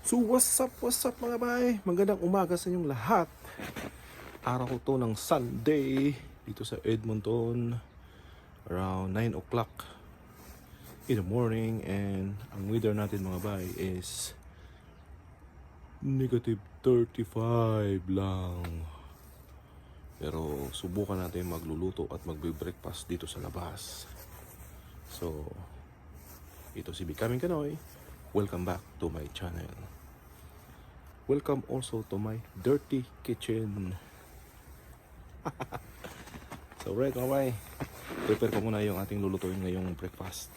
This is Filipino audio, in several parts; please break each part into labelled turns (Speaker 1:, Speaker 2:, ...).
Speaker 1: So what's up mga bay? Magandang umaga sa inyong lahat. Araw ko to ng Sunday dito sa Edmonton around 9 o'clock in the morning. And ang weather natin mga bay is negative 35 lang. Pero subukan natin magluluto at magbe-breakfast dito sa labas. So ito si Becoming Cannoy. Welcome back to my channel. Welcome also to my dirty kitchen. So right away, prepare ko muna yung ating lulutuin ngayong breakfast.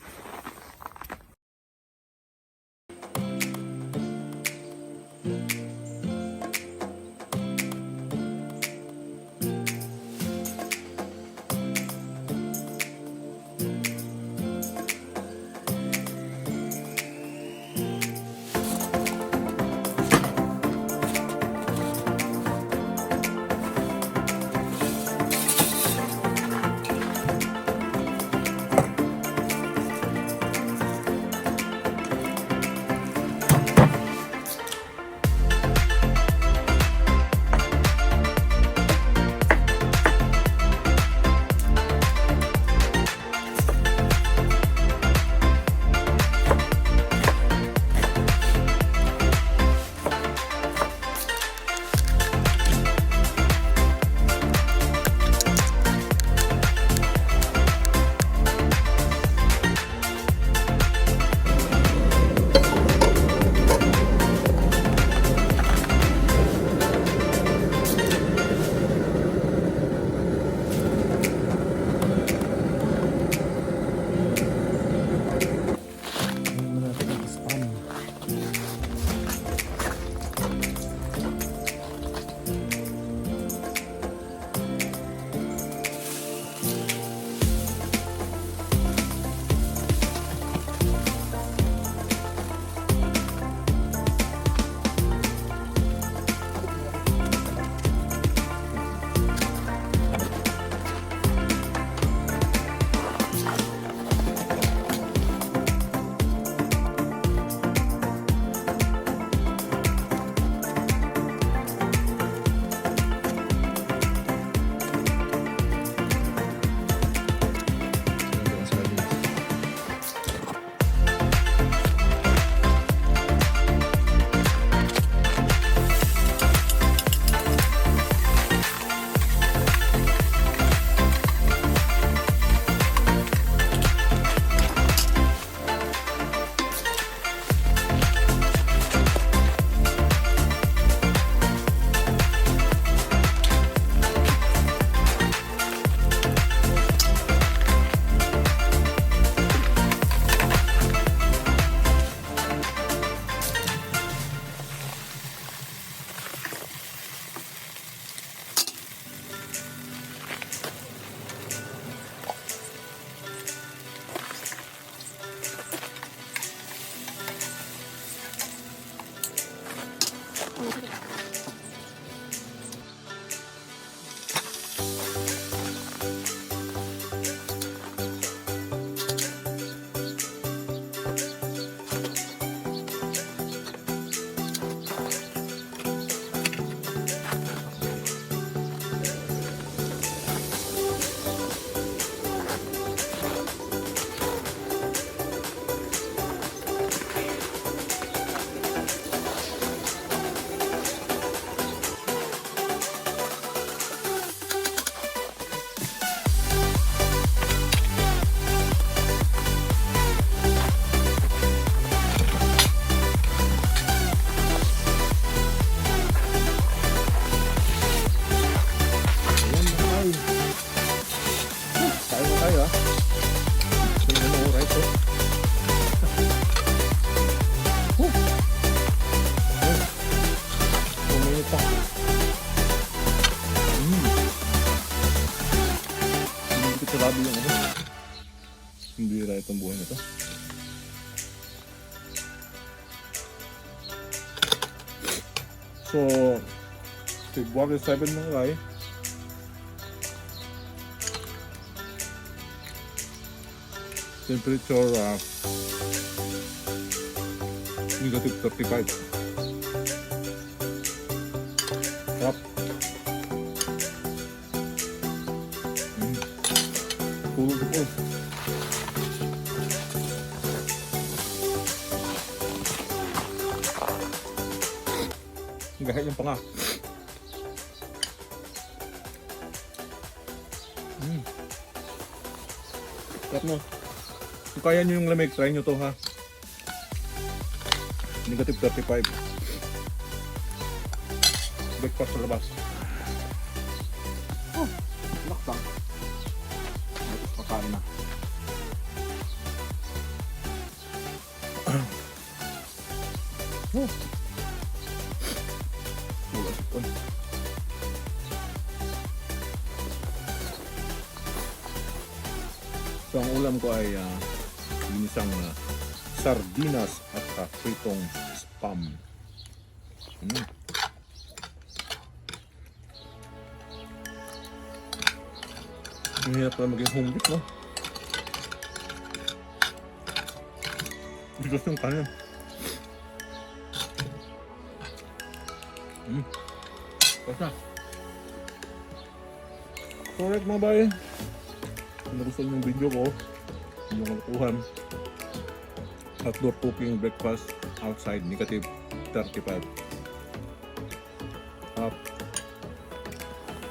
Speaker 1: Grabe yung ano. Hindi right ang buhay nito. So, February 7 ng Rai. Temperature
Speaker 2: Negative 35. Sarap. Tulog po. Gahit yung panga. Sarap mo. Kung kaya nyo yung lamig, try nyo to ha. Negative 35. Breakfast sa labas. Oh, lakbang. Tapos pakain na. Oh. Wala sipon. So ang ulam ko ay ginisang sardinas at pritong spam. Ang hirap pala maging home bake, no? Bigas yung kanin. Basta. Correct mga bayan. Kung nagustuhan yung video ko, yung katuhan, outdoor cooking breakfast outside, negative 35. Huwag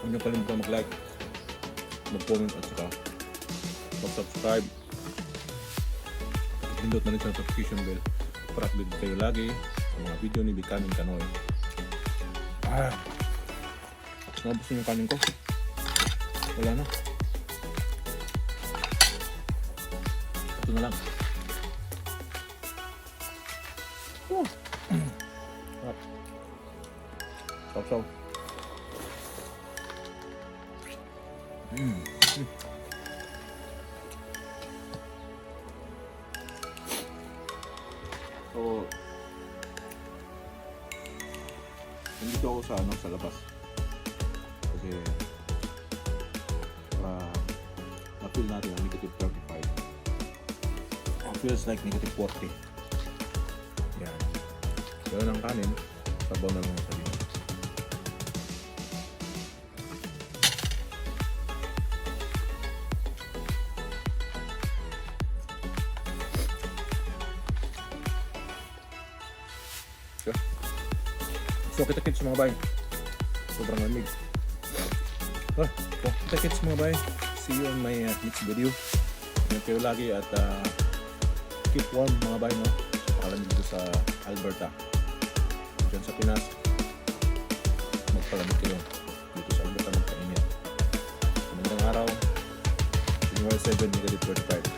Speaker 2: niyo kalimutan mag-like, mag-comment at saka mag-subscribe. Pindot na rin sa notification bell para update kayo lagi sa mga video ni Becoming Cannoy. Nabos na yung kanin ko. Wala na. Ito na lang. Saw-saw. So, nandito ako sa sa labas. Kasi para na-feel natin ang negative 35. It feels like negative 40. Yan. Gawin ang kanin, sabaw na lang ang sarili. So kita-kits mga bay. Sobrang lamig. Kita-kits mga bay. See you on my next video. Ingat kayo lagi at keep warm mga bay, no? Pakalamig dito sa Alberta. Diyan sa Pinas, magpalamig kayo. Dito sa Alberta magpainit. Magandang araw. January 7, negative 45.